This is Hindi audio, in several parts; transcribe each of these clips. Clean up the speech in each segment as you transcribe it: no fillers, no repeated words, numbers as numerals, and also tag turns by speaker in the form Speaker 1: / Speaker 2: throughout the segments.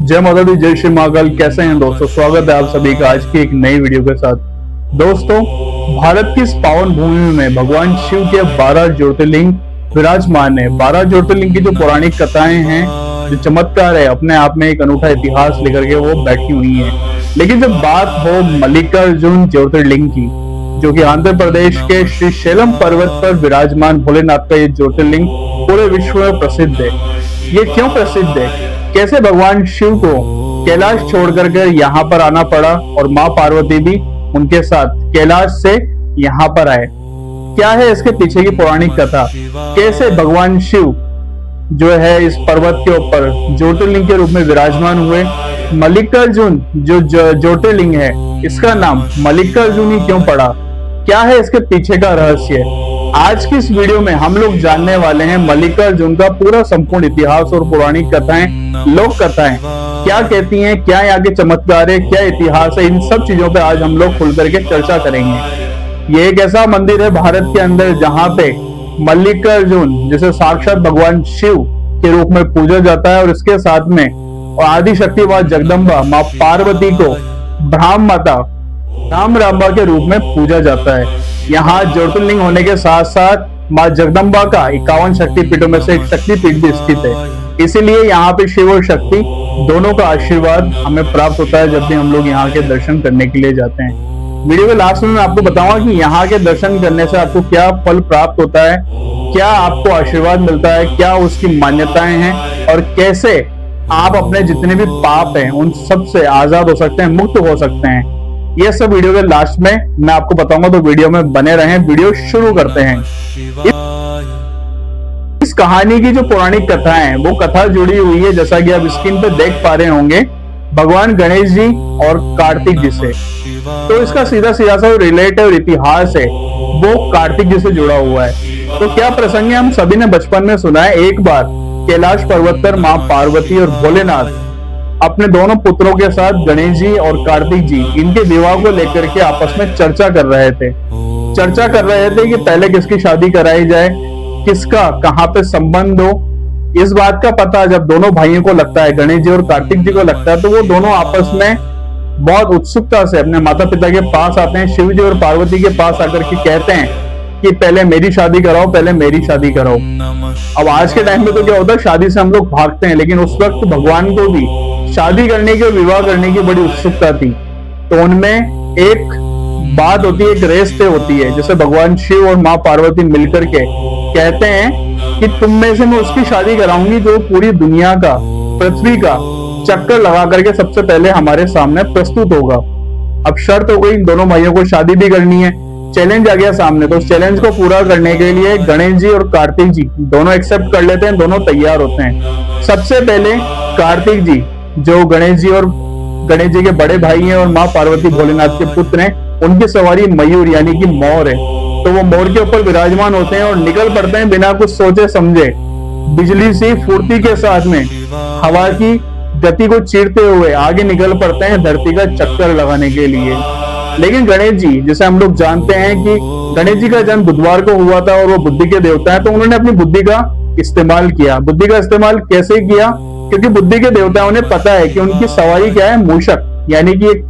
Speaker 1: जय माता दी, जय श्री महाकाल। कैसे हैं दोस्तों? स्वागत है आप सभी का आज की एक नई वीडियो के साथ। दोस्तों, भारत की इस पावन भूमि में भगवान शिव के 12 ज्योतिर्लिंग विराजमान है। 12 ज्योतिर्लिंग की जो पौराणिक कथाएं हैं, जो चमत्कार है, अपने आप में एक अनूठा इतिहास लेकर के वो बैठी हुई है। लेकिन जब बात हो मल्लिकार्जुन ज्योतिर्लिंग की, जो कि आंध्र प्रदेश के श्री शैलम पर्वत पर विराजमान भोलेनाथ का ये ज्योतिर्लिंग पूरे विश्व में प्रसिद्ध है। ये क्यों प्रसिद्ध है? कैसे भगवान शिव को कैलाश छोड़कर के यहाँ पर आना पड़ा और माँ पार्वती भी उनके साथ कैलाश से यहाँ पर आए? क्या है इसके पीछे की पौराणिक कथा? कैसे भगवान शिव जो है इस पर्वत के ऊपर ज्योतिर्लिंग के रूप में विराजमान हुए? मल्लिकार्जुन जो ज्योतिर्लिंग है, इसका नाम मल्लिकार्जुन ही क्यों पड़ा? क्या है इसके पीछे का रहस्य? आज की इस वीडियो में हम लोग जानने वाले हैं मल्लिकार्जुन का पूरा संपूर्ण इतिहास और पौराणिक कथाएं, लोक कथाएं क्या कहती हैं, क्या यहाँ के चमत्कार है, क्या इतिहास है। इन सब चीजों पे आज हम लोग खुल करके चर्चा करेंगे। ये एक ऐसा मंदिर है भारत के अंदर जहाँ पे मल्लिकार्जुन जिसे साक्षात भगवान शिव के रूप में पूजा जाता है और इसके साथ में आदि शक्ति माँ जगदम्बा माँ पार्वती को ब्रह्म माता राम रांबा के रूप में पूजा जाता है। यहाँ ज्योतिर्लिंग होने के साथ साथ माँ जगदम्बा का 51 शक्तिपीठों में से एक शक्तिपीठ भी स्थित है। इसीलिए यहाँ पे शिव और शक्ति दोनों का आशीर्वाद हमें प्राप्त होता है जब भी हम लोग यहाँ के दर्शन करने के लिए जाते हैं। वीडियो के लास्ट में मैं आपको बताऊंगा कि यहाँ के दर्शन करने से आपको क्या फल प्राप्त होता है, क्या आपको आशीर्वाद मिलता है, क्या उसकी मान्यताएं हैं और कैसे आप अपने जितने भी पाप हैं उन सब से आजाद हो सकते हैं, मुक्त हो सकते हैं। ये सब वीडियो के लास्ट में मैं आपको बताऊंगा, तो वीडियो में बने रहें। वीडियो शुरू करते हैं। इस कहानी की जो पौराणिक कथा है वो कथा जुड़ी हुई है, जैसा कि आप स्क्रीन पे देख पा रहे होंगे, भगवान गणेश जी और कार्तिक जी से। तो इसका सीधा सीधा सा रिलेटिव इतिहास है वो कार्तिक जी से जुड़ा हुआ है। तो क्या प्रसंग है, हम सभी ने बचपन में सुना है। एक बार कैलाश पर्वत पर माँ पार्वती और भोलेनाथ अपने दोनों पुत्रों के साथ गणेश जी और कार्तिक जी इनके विवाह को लेकर के आपस में चर्चा कर रहे थे कि पहले किसकी शादी कराई जाए, किसका कहाँ पे संबंध हो। इस बात का पता जब दोनों भाइयों को लगता है, गणेश जी और कार्तिक जी को लगता है, तो वो दोनों आपस में बहुत उत्सुकता से अपने माता पिता के पास आते हैं। शिव जी और पार्वती के पास आकर के कहते हैं कि पहले मेरी शादी कराओ, पहले मेरी शादी कराओ। अब आज के टाइम में तो क्या होता है, शादी से हम लोग भागते हैं, लेकिन उस वक्त भगवान को भी शादी करने की और विवाह करने की बड़ी उत्सुकता थी। तो उनमें एक बात होती है, एक रेस तय होती है, जैसे भगवान शिव और माँ पार्वती मिलकर के कहते हैं कि तुम में से मैं उसकी शादी कराऊंगी जो पूरी दुनिया का, पृथ्वी का चक्कर लगा करके सबसे पहले हमारे सामने प्रस्तुत होगा। अब शर्त हो गई, इन दोनों भाइयों को शादी भी करनी है। चैलेंज आ गया सामने, तो उस चैलेंज को पूरा करने के लिए गणेश जी और कार्तिक जी दोनों एक्सेप्ट कर लेते हैं, दोनों तैयार होते हैं। सबसे पहले कार्तिक जी, जो गणेश जी के बड़े भाई हैं और माँ पार्वती भोलेनाथ के पुत्र हैं, उनकी सवारी मयूर यानी कि मोर है। तो वो मोर के ऊपर विराजमान होते हैं और निकल पड़ते हैं बिना कुछ सोचे समझे, बिजली सी फुर्ती के साथ में हवा की गति को चीरते हुए आगे निकल पड़ते हैं धरती का चक्कर लगाने के लिए। लेकिन गणेश जी, जैसे हम लोग जानते हैं कि गणेश जी का जन्म बुधवार को हुआ था और वो बुद्धि के देवता है, तो उन्होंने अपनी बुद्धि का इस्तेमाल किया। बुद्धि का इस्तेमाल कैसे किया? क्योंकि बुद्धि के देवताओं ने पता है कि उनकी सवारी क्या है, मूषक यानी कि एक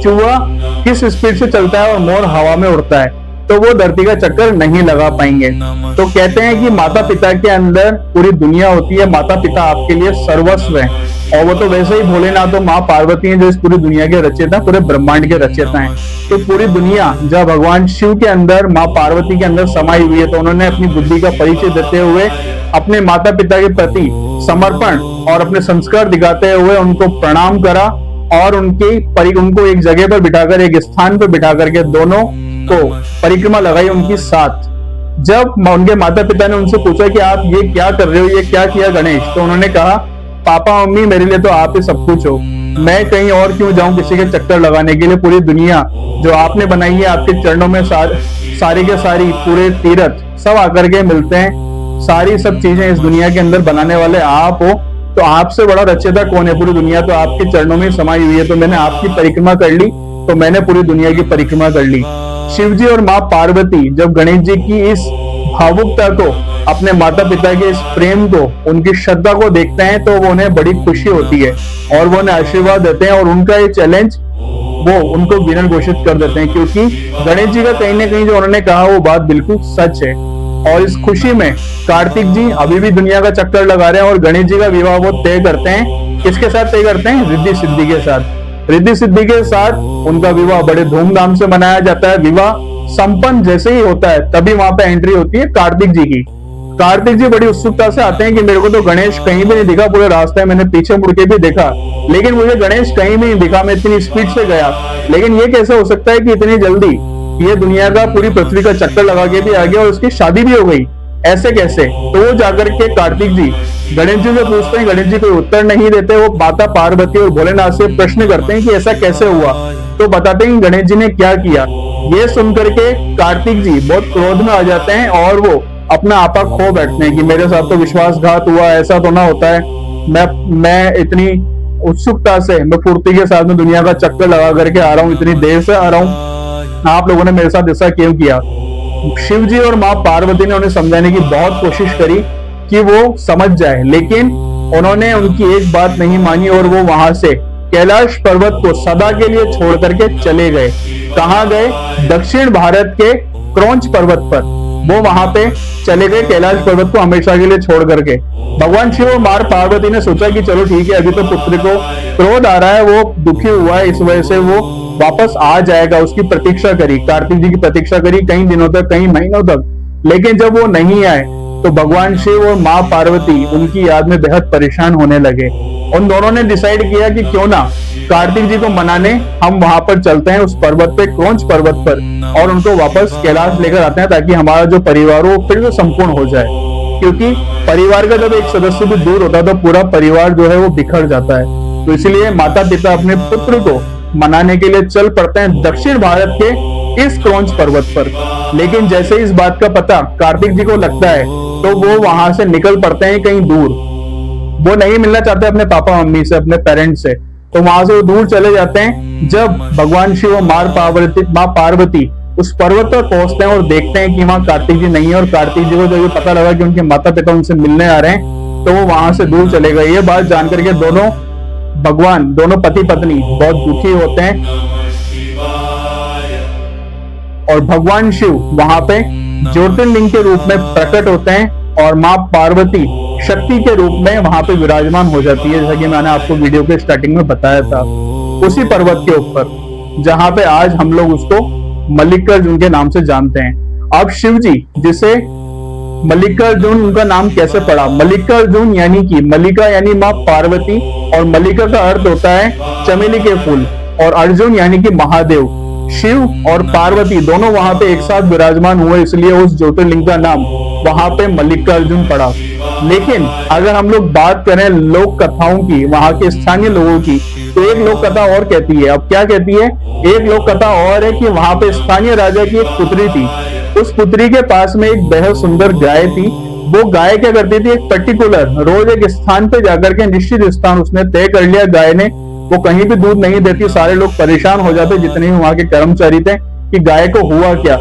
Speaker 1: चूहा किस स्पीड से चलता है और मोर हवा में उड़ता है, तो वो धरती का चक्कर नहीं लगा पाएंगे। तो कहते हैं कि माता पिता के अंदर पूरी दुनिया होती है, माता पिता आपके लिए सर्वस्व है। और वो तो वैसे ही भोलेनाथ और माँ पार्वती हैं जो इस पूरी दुनिया के रचयिता, पूरे ब्रह्मांड के रचयिता हैं। तो पूरी दुनिया जब भगवान शिव के अंदर, माँ पार्वती के अंदर समाई हुई है, तो उन्होंने अपनी बुद्धि का परिचय देते हुए अपने माता पिता के प्रति समर्पण और अपने संस्कार दिखाते हुए उनको प्रणाम करा और उनको एक जगह पर बिठाकर, एक स्थान पर बिठा करके दोनों को परिक्रमा लगाई उनकी साथ। जब उनके माता पिता ने उनसे पूछा कि आप ये क्या कर रहे हो, ये क्या किया गणेश, तो उन्होंने कहा, पापा मम्मी मेरे लिए तो आप ही सब कुछ हो, मैं कहीं और क्यों जाऊं किसी के चक्कर लगाने के लिए। पूरी दुनिया जो आपने बनाई है, आपके चरणों में सारी के सारी पूरे तीर्थ सब आकर के मिलते हैं। सारी सब चीजें इस दुनिया के अंदर बनाने वाले आप हो, तो आपसे बड़ा रचयिता कौन है? पूरी दुनिया तो आपके चरणों में समाई हुई है। तो मैंने आपकी परिक्रमा कर ली, तो मैंने पूरी दुनिया की परिक्रमा कर ली। शिव जी और माँ पार्वती जब गणेश जी की इस भावुकता को, अपने माता पिता के इस प्रेम को, उनकी श्रद्धा को देखते हैं तो वो उन्हें बड़ी खुशी होती है और वो उन्हें आशीर्वाद देते हैं और उनका ये चैलेंज वो उनको विनर घोषित कर देते हैं, क्योंकि गणेश जी का कहीं ना कहीं जो उन्होंने कहा वो बात बिल्कुल सच है। और इस खुशी में कार्तिक जी अभी भी दुनिया का चक्कर लगा रहे हैं और गणेश जी का विवाह वो तय करते हैं। किसके साथ तय करते हैं? रिद्धि सिद्धि के साथ। रिद्धि सिद्धि के साथ उनका विवाह बड़े धूमधाम से मनाया जाता है। विवाह संपन्न जैसे ही होता है तभी वहां पे एंट्री होती है कार्तिक जी की। कार्तिक जी बड़ी उत्सुकता से आते हैं कि मेरे को तो गणेश कहीं भी नहीं दिखा, पूरे रास्ते मैंने पीछे मुड़ के भी देखा लेकिन मुझे गणेश कहीं भी नहीं दिखा, मैं इतनी स्पीड से गया, लेकिन ये कैसे हो सकता है कि इतनी जल्दी ये दुनिया का, पूरी पृथ्वी का चक्कर लगा के भी आ गया और उसकी शादी भी हो गई, ऐसे कैसे? तो वो जाकर के कार्तिक जी गणेश जी से पूछते हैं, गणेश जी कोई उत्तर नहीं देते। वो माता पार्वती और भोलेनाथ से प्रश्न करते हैं कि ऐसा कैसे हुआ, तो बताते हैं कि गणेश जी ने क्या किया। ये सुनकर के कार्तिक जी बहुत क्रोध में आ जाते हैं और वो अपना आपा खो बैठते हैं कि मेरे साथ तो विश्वासघात हुआ, ऐसा तो ना होता है, मैं इतनी उत्सुकता से, मैं फुर्ती के साथ में दुनिया का चक्कर लगा करके आ रहा हूँ, इतनी देर से आ रहा हूँ, आप लोगों ने मेरे साथ ऐसा क्यों किया? शिव जी और माँ पार्वती ने उन्हें समझाने की बहुत कोशिश करी कि वो समझ जाए, लेकिन उन्होंने उनकी एक बात नहीं मानी और वो वहां से कैलाश पर्वत को सदा के लिए छोड़ करके चले गए। कहाँ गए? दक्षिण भारत के क्रौंच पर्वत पर वो वहां पे चले गए, कैलाश पर्वत को हमेशा के लिए छोड़ करके। भगवान शिव और मां पार्वती ने सोचा कि चलो ठीक है, अभी तो पुत्र को क्रोध आ रहा है, वो दुखी हुआ है, इस वजह से वो वापस आ जाएगा, उसकी प्रतीक्षा करी, कार्तिक जी की प्रतीक्षा करी कई दिनों तक, कई महीनों तक। लेकिन जब वो नहीं आए तो भगवान शिव और माँ पार्वती उनकी याद में बेहद परेशान होने लगे। उन दोनों ने डिसाइड किया कि क्यों ना कार्तिक जी को मनाने हम वहां पर चलते हैं, उस पर्वत पे, क्रौंच पर्वत पर, और उनको वापस कैलाश लेकर आते हैं ताकि हमारा जो परिवार हो फिर से संपूर्ण हो जाए। क्योंकि परिवार का जब एक सदस्य भी दूर होता है तो पूरा परिवार जो है वो बिखर जाता है। तो इसलिए माता पिता अपने पुत्र को मनाने के लिए चल पड़ते हैं दक्षिण भारत के इस क्रौंच पर्वत पर। लेकिन जैसे इस बात का पता कार्तिक जी को लगता है तो वो वहां से निकल पड़ते हैं कहीं दूर। वो नहीं मिलना चाहते अपने पापा मम्मी से, अपने पेरेंट्स से, तो वहां से वो दूर चले जाते हैं। जब भगवान शिव और माँ पार्वती उस पर्वत पर पहुंचते हैं और देखते हैं कि वहां कार्तिक जी नहीं है, और कार्तिक जी को जब ये पता लगा कि उनके माता पिता उनसे मिलने आ रहे हैं तो वो वहां से दूर चले गए। ये बात जानकर के दोनों पति पत्नी बहुत दुखी होते हैं और भगवान शिव वहां पे ज्योतिर्लिंग के रूप में प्रकट होते हैं और माँ पार्वती शक्ति के रूप में वहां पे विराजमान हो जाती है, जैसा कि मैंने आपको वीडियो के स्टार्टिंग में बताया था। उसी पर्वत के ऊपर जहां पे आज हम लोग उसको मल्लिकार्जुन के नाम से जानते हैं। अब शिव जी, जिसे मल्लिकार्जुन उनका नाम कैसे पड़ा? मल्लिकार्जुन यानी कि मल्लिका यानी माँ पार्वती, और मल्लिका का अर्थ होता है चमेली के फूल, और अर्जुन यानी कि महादेव। शिव और पार्वती दोनों वहां पे एक साथ विराजमान हुए, इसलिए उस ज्योतिर्लिंग का नाम वहां पे मल्लिकार्जुन पड़ा। लेकिन अगर हम लोग बात करें लोक कथाओं की, वहां के स्थानीय लोगों की, तो एक लोक कथा और कहती है। अब क्या कहती है? एक लोक कथा और है कि वहां पे स्थानीय राजा की एक पुत्री थी। उस पुत्री के पास में एक बेहद सुंदर गाय थी। वो गाय क्या करती थी? एक पर्टिकुलर रोज एक स्थान पे जाकर के, निश्चित स्थान उसने तय कर लिया गाय ने, वो कहीं भी दूध नहीं देती। सारे लोग परेशान हो जाते जितने भी वहां के कर्मचारी थे कि गाय को हुआ क्या।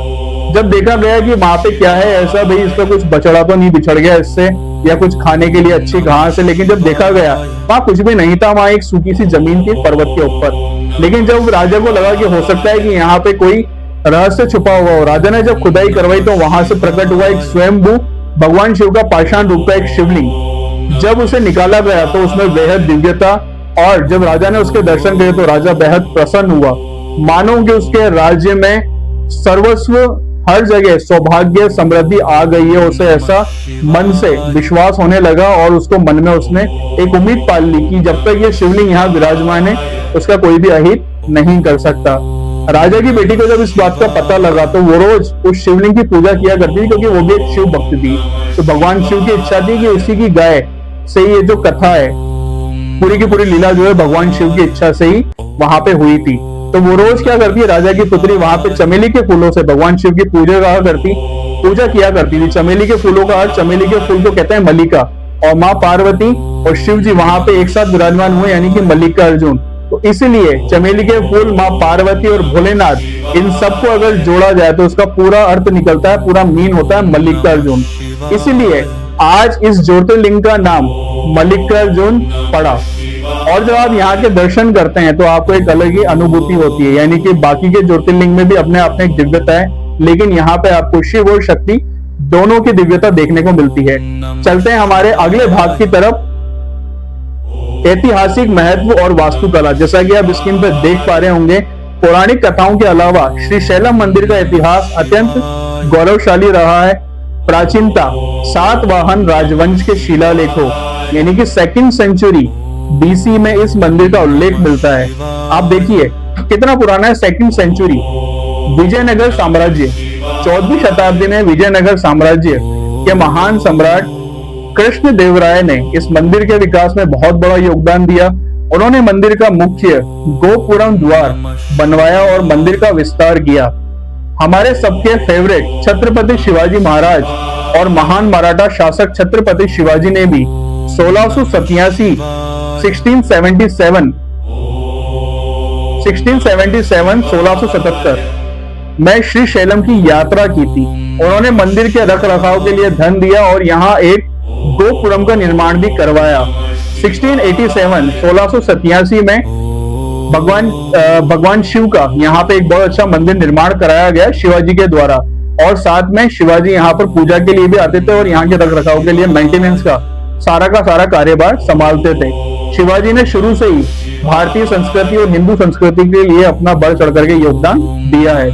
Speaker 1: जब देखा गया कि वहां पे क्या है ऐसा, भाई इसका कुछ बछड़ा तो नहीं बिछड़ गया इससे, या कुछ खाने के लिए अच्छी घास है, लेकिन जब देखा गया वहां कुछ भी नहीं था, वहां एक सूखी सी जमीन थी पर्वत के ऊपर। लेकिन जब राजा को लगा कि हो सकता है कि यहाँ पे कोई रहस्य छुपा हुआ हो, राजा ने जब खुदाई करवाई तो वहां से प्रकट हुआ एक स्वयंभू भगवान शिव का पाषाण रूप का एक शिवलिंग। जब उसे निकाला गया तो उसमें बेहद दिव्यता, और जब राजा ने उसके दर्शन किए तो राजा बेहद प्रसन्न हुआ। मानो कि उसके राज्य में सर्वस्व, हर जगह सौभाग्य समृद्धि आ गई है। उसे ऐसा मन से विश्वास होने लगा और उसको मन में उसने एक उम्मीद पाल ली कि जब तक ये शिवलिंग यहाँ विराजमान है उसका कोई भी अहित नहीं कर सकता। राजा की बेटी को जब इस बात का पता लगा तो वो रोज उस शिवलिंग की पूजा किया करती थी, क्योंकि वो भी एक शिव भक्त थी। तो भगवान शिव की इच्छा थी कि उसी की गाय से ये जो कथा है, पूरी की पूरी लीला जो है भगवान शिव की इच्छा से ही वहां पे हुई थी। तो वो रोज क्या करती है? राजा की पुत्री वहां पे चमेली के फूलों से भगवान शिव की पूजा किया करती थी। चमेली के फूलों का अर्थ, चमेली के फूल को कहते हैं मल्लिका, और माँ पार्वती और शिव जी वहां पे एक साथ विराजमान हुए, यानी कि मल्लिकार्जुन। तो तो इसीलिए चमेली के फूल, माँ पार्वती और भोलेनाथ, इन सबको अगर जोड़ा जाए तो उसका पूरा अर्थ निकलता है, पूरा मीन होता है मल्लिकार्जुन। इसीलिए आज इस ज्योतिर्लिंग का नाम मल्लिकार्जुन पड़ा। और जब आप यहाँ के दर्शन करते हैं तो आपको एक अलग ही अनुभूति होती है, यानी कि बाकी के ज्योतिर्लिंग में भी अपने आप में एक दिव्यता है, लेकिन यहाँ पे आपको शिव और शक्ति दोनों की दिव्यता देखने को मिलती है। चलते हैं हमारे अगले भाग की तरफ, ऐतिहासिक महत्व और वास्तुकला। जैसा कि आप स्क्रीन पर देख पा रहे होंगे, पौराणिक कथाओं के अलावा श्री शैलम मंदिर का इतिहास अत्यंत गौरवशाली रहा है। प्राचीनता, सातवाहन राजवंश के शिलालेखों यानी कि 2nd सेंचुरी BC में इस मंदिर का उल्लेख मिलता है। आप देखिए कितना पुराना है, 2nd सेंचुरी। विजयनगर साम्राज्य, 14वीं शताब्दी में विजयनगर साम्राज्य के महान सम्राट कृष्ण देवराय ने इस मंदिर के विकास में बहुत बड़ा योगदान दिया। उन्होंने मंदिर का मुख्य गोपुरम द्वार बनवाया और मंदिर का विस्तार किया। हमारे सबके फेवरेट छत्रपति शिवाजी महाराज और महान मराठा शासक छत्रपति शिवाजी ने भी 1687 1677 में श्री शैलम की यात्रा की थी। उन्होंने मंदिर के रख रखाव के लिए धन दिया और यहाँ एक गोपुरम का निर्माण भी करवाया। 1687 में भगवान शिव का यहाँ पे एक बहुत अच्छा मंदिर निर्माण कराया गया शिवाजी के द्वारा, और साथ में शिवाजी यहाँ पर पूजा के लिए भी आते थे और यहाँ के रख रखाव के लिए मेंटेनेंस का सारा कार्यभार संभालते थे। शिवाजी ने शुरू से ही भारतीय संस्कृति और हिंदू संस्कृति के लिए अपना बढ़ चढ़ करके योगदान दिया है।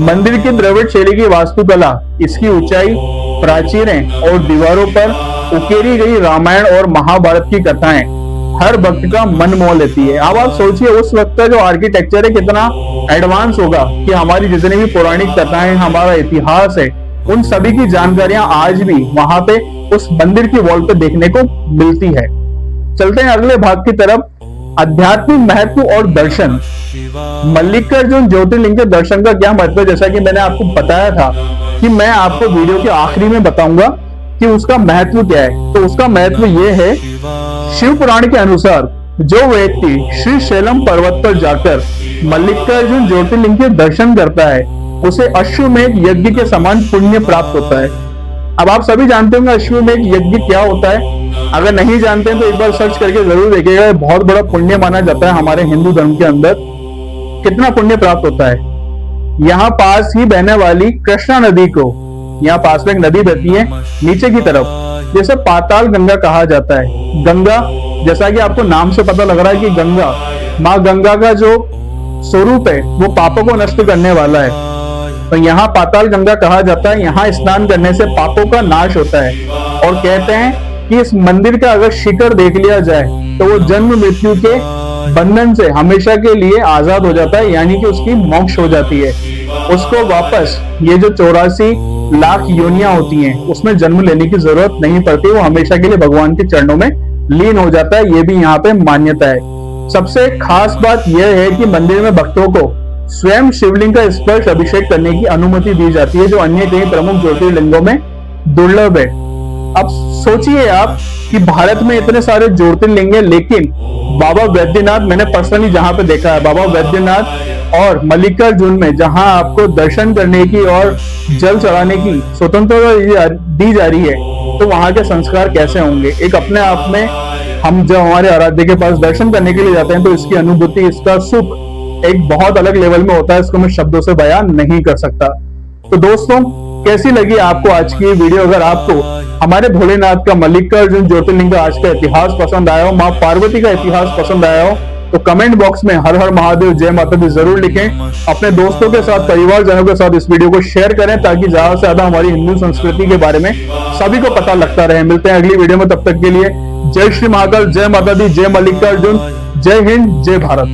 Speaker 1: मंदिर की द्रविड़ शैली की वास्तुकला, इसकी ऊंचाई, प्राचीरें और दीवारों पर उकेरी गई रामायण और महाभारत की कथाएं हर भक्त का मन मोह लेती है। अब आप सोचिए उस वक्त का जो आर्किटेक्चर है कितना एडवांस होगा कि हमारी जितनी भी पौराणिक कथाएं, हमारा इतिहास है, उन सभी की जानकारियां आज भी वहां पे उस मंदिर की वॉल पे देखने को मिलती है। चलते हैं अगले भाग की तरफ, आध्यात्मिक महत्व और दर्शन। मल्लिकार्जुन ज्योतिर्लिंग के दर्शन का क्या महत्व है, जैसा कि मैंने आपको बताया था कि मैं आपको वीडियो के आखिरी में बताऊंगा कि उसका महत्व क्या है। तो उसका महत्व ये है, शिव पुराण के अनुसार जो व्यक्ति श्री शैलम पर्वत पर जाकर मल्लिकार्जुन ज्योतिर्लिंग के दर्शन करता है उसे अश्वमेध यज्ञ के समान पुण्य प्राप्त होता है। अब आप सभी जानते होंगे अश्वमेध यज्ञ क्या होता है। अगर नहीं जानते हैं तो एक बार सर्च करके जरूर देखिएगा। बहुत बड़ा पुण्य माना जाता है हमारे हिंदू धर्म के अंदर। कितना पुण्य प्राप्त होता है। यहाँ पास ही बहने वाली कृष्णा नदी को, यहाँ पास में एक नदी बहती है नीचे की तरफ, जैसे पाताल गंगा कहा जाता है। गंगा, जैसा कि आपको नाम से पता लग रहा है कि गंगा, माँ गंगा का जो स्वरूप है वो पापों को नष्ट करने वाला है, तो यहाँ पाताल गंगा कहा जाता है। यहाँ स्नान करने से पापों का नाश होता है और कहते हैं कि इस मंदिर का अगर शिखर देख लिया जाए तो वो जन्म मृत्यु के बंधन से हमेशा के लिए आजाद हो जाता है, यानी कि उसकी मोक्ष हो जाती है। उसको वापस ये जो 84 लाख योनियां होती हैं उसमें जन्म लेने की जरूरत नहीं पड़ती, वो हमेशा के लिए भगवान के चरणों में लीन हो जाता है। ये भी यहाँ पे मान्यता है। सबसे खास बात यह है कि मंदिर में भक्तों को स्वयं शिवलिंग का स्पर्श अभिषेक करने की अनुमति दी जाती है, जो अन्य कई प्रमुख ज्योतिर्लिंगों में दुर्लभ है। अब सोचिए आप कि भारत में इतने सारे ज्योतिर्लिंग हैं, लेकिन बाबा वैद्यनाथ, मैंने पर्सनली जहां पे देखा है, बाबा वैद्यनाथ और मल्लिकार्जुन में जहां आपको दर्शन करने की और जल चढ़ाने की स्वतंत्रता दी जा रही है, तो वहां के संस्कार कैसे होंगे। एक अपने आप में हम जब हमारे आराध्य के पास दर्शन करने के लिए जाते हैं तो इसकी अनुभूति, इसका सुख एक बहुत अलग लेवल में होता है, इसको मैं शब्दों से बयान नहीं कर सकता। तो दोस्तों, कैसी लगी आपको आज की वीडियो। अगर आपको हमारे भोलेनाथ का, मल्लिकार्जुन ज्योतिर्लिंग का आज का इतिहास पसंद आया हो, माँ पार्वती का इतिहास पसंद आया हो, तो कमेंट बॉक्स में हर हर महादेव, जय माता दी जरूर लिखें। अपने दोस्तों के साथ, परिवारजनों के साथ इस वीडियो को शेयर करें ताकि ज्यादा से ज्यादा हमारी हिंदू संस्कृति के बारे में सभी को पता लगता रहे। मिलते हैं अगली वीडियो में, तब तक के लिए जय श्री महाकाल, जय माता दी, जय मल्लिकार्जुन, जय हिंद, जय भारत।